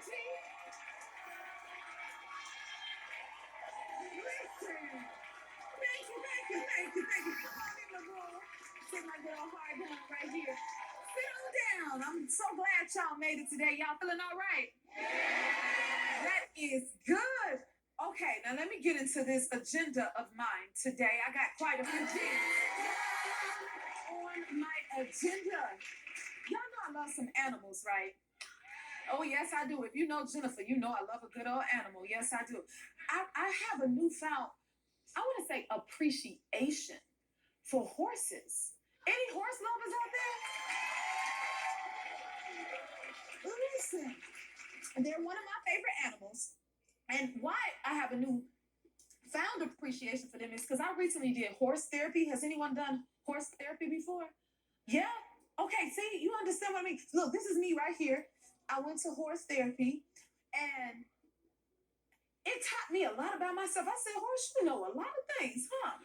Listen. Thank you. Come on in the room. Sit my little hard down right here. Sit on down. I'm so glad y'all made it today. Y'all feeling all right? That is good. Okay, now let me get into this agenda of mine today. I got quite a few things on my agenda. Y'all know I love some animals, right? Oh, yes, I do. If you know Jennifer, you know I love a good old animal. Yes, I do. I have a newfound, I want to say, appreciation for horses. Any horse lovers out there? Listen, they're one of my favorite animals. And why I have a new found appreciation for them is because I recently did horse therapy. Has anyone done horse therapy before? Yeah? Okay, see, you understand what I mean? Look, this is me right here. I went to horse therapy and it taught me a lot about myself. I said, horse, you know a lot of things, huh?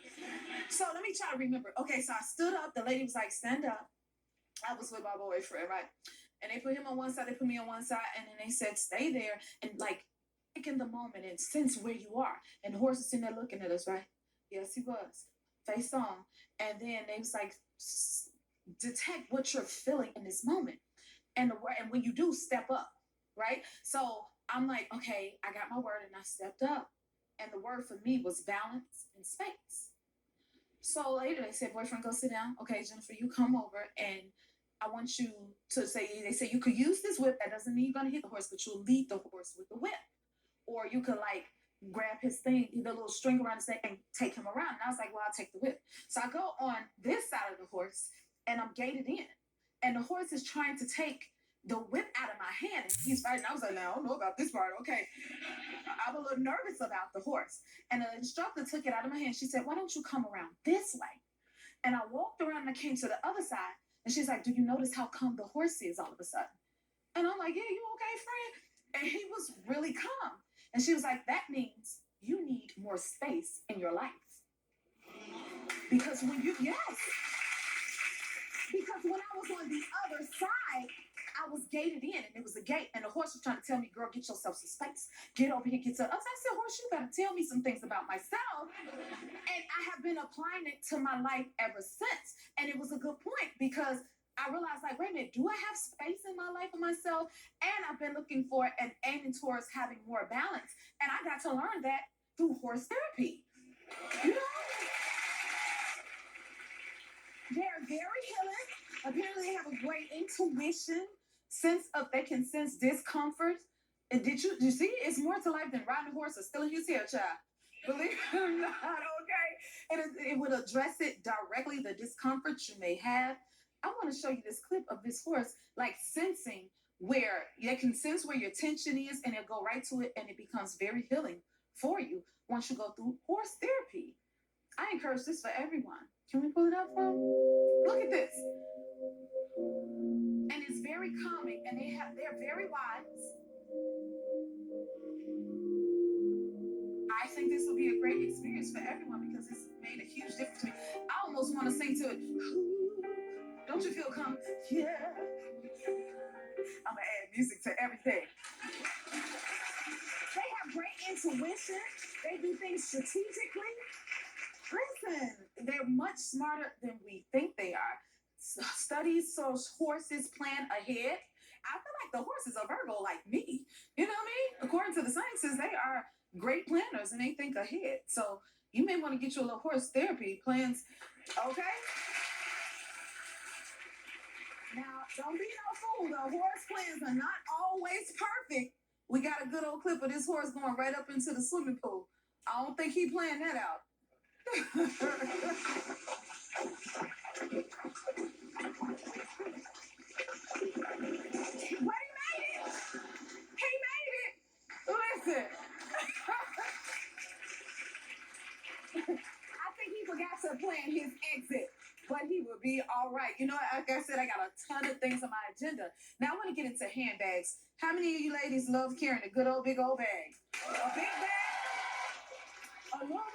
So let me try to remember. Okay, so I stood up. The lady was like, stand up. I was with my boyfriend, right? And they put him on one side, they put me on one side, and then they said, stay there and like take in the moment and sense where you are. And the horse is sitting there looking at us, right? Yes, he was. Face on. And then they was like, detect what you're feeling in this moment. And when you do, step up, right? So I'm like, okay, I got my word and I stepped up. And the word for me was balance and space. So later they said, boyfriend, go sit down. Okay, Jennifer, you come over and I want you to say, they say you could use this whip. That doesn't mean you're going to hit the horse, but you'll lead the horse with the whip. Or you could like grab his thing, the little string around his neck and take him around. And I was like, well, I'll take the whip. So I go on this side of the horse and I'm gated in. And the horse is trying to take the whip out of my hand. And he's fighting. I was like, now, I don't know about this part. Okay. I'm a little nervous about the horse. And the instructor took it out of my hand. She said, why don't you come around this way? And I walked around and I came to the other side. And she's like, do you notice how calm the horse is all of a sudden? And I'm like, yeah, you okay, friend? And he was really calm. And she was like, that means you need more space in your life. Because because when I was on the other side, I was gated in and it was a gate and the horse was trying to tell me, girl, get yourself some space. Get over here, get to us. I said, horse, you gotta tell me some things about myself. And I have been applying it to my life ever since. And it was a good point because I realized, like, wait a minute, do I have space in my life for myself? And I've been looking for and aiming towards having more balance. And I got to learn that through horse therapy. You know? They're very healing. Apparently, they have a great intuition, sense of they can sense discomfort. And did you see? It's more to life than riding a horse or stealing his hair, child. Believe it or not, okay? And it would address it directly, the discomfort you may have. I want to show you this clip of this horse, like sensing where they can sense where your tension is, and it'll go right to it, and it becomes very healing for you once you go through horse therapy. I encourage this for everyone. Can we pull it up for them? Look at this. And it's very calming, and they're very wise. I think this will be a great experience for everyone because it's made a huge difference to me. I almost want to sing to it. Don't you feel calm? Yeah. I'm going to add music to everything. They have great intuition. They do things strategically. Listen, they're much smarter than we think they are. Studies show horses plan ahead. I feel like the horses are Virgo like me. You know what I mean? According to the sciences, they are great planners and they think ahead. So you may want to get you a little horse therapy plans, okay? Now, don't be no fool. The horse plans are not always perfect. We got a good old clip of this horse going right up into the swimming pool. I don't think he planned that out. But he made it. He made it. Listen. I think he forgot to plan his exit, but he will be all right. You know, like I said, I got a ton of things on my agenda. Now I want to get into handbags. How many of you ladies love carrying a good old big old bag? A big bag? A little bag?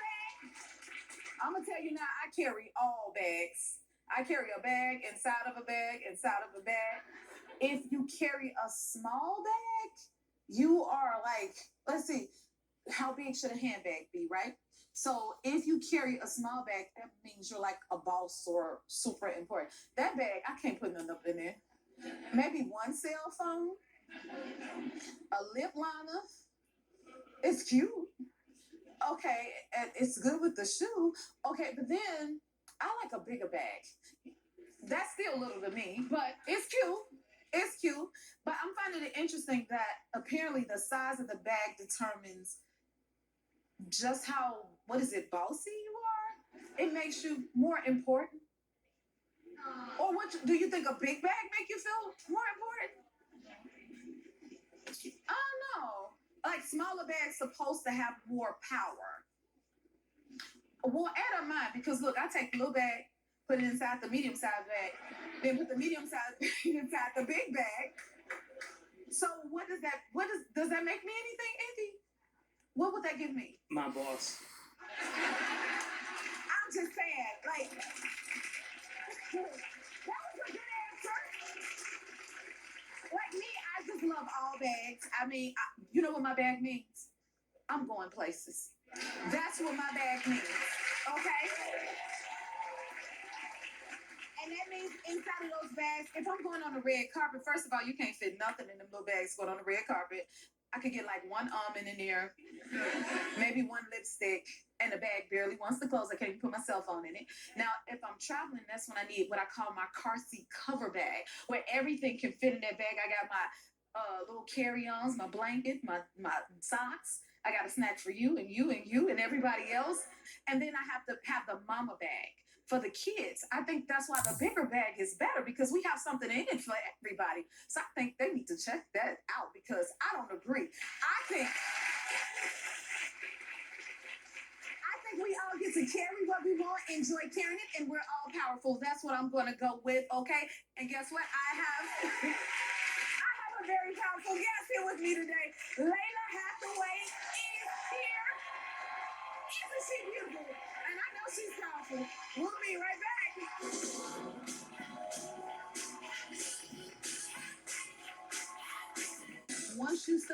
I'm going to tell you now, I carry all bags. I carry a bag inside of a bag inside of a bag. If you carry a small bag, you are like, let's see, how big should a handbag be, right? So if you carry a small bag, that means you're like a boss or super important. That bag, I can't put nothing up in there. Maybe one cell phone, a lip liner. It's cute. Okay, and it's good with the shoe. Okay, but then I like a bigger bag. That's still little to me, but it's cute. It's cute. But I'm finding it interesting that apparently the size of the bag determines just how, what is it, bossy you are. It makes you more important. Or what do you think, a big bag make you feel more important? I don't know. Like smaller bags supposed to have more power. Well, I don't mind because look, I take the little bag, put it inside the medium sized bag, then put the medium sized bag inside the big bag. So what does that? What does that make me anything, Andy? What would that give me? My boss. I'm just saying, like, that was a good answer. Like me, I just love all bags. I mean, you know what my bag means? I'm going places. That's what my bag means. Okay? And that means inside of those bags, if I'm going on the red carpet, first of all, you can't fit nothing in them little bags going on the red carpet. I could get like one almond in there, maybe one lipstick, and the bag barely wants to close. I can't even put my cell phone in it. Now, if I'm traveling, that's when I need what I call my car seat cover bag, where everything can fit in that bag. I got my little carry-ons, my blanket, my socks. I got a snack for you and you and you and everybody else. And then I have to have the mama bag for the kids. I think that's why the bigger bag is better because we have something in it for everybody. So I think they need to check that out because I don't agree. I think we all get to carry what we want, enjoy carrying it, and we're all powerful. That's what I'm going to go with, okay? And guess what? I have a very powerful guest here with me today. Layla Hathaway is here. Isn't she beautiful? And I know she's powerful. We'll be right back. Once you start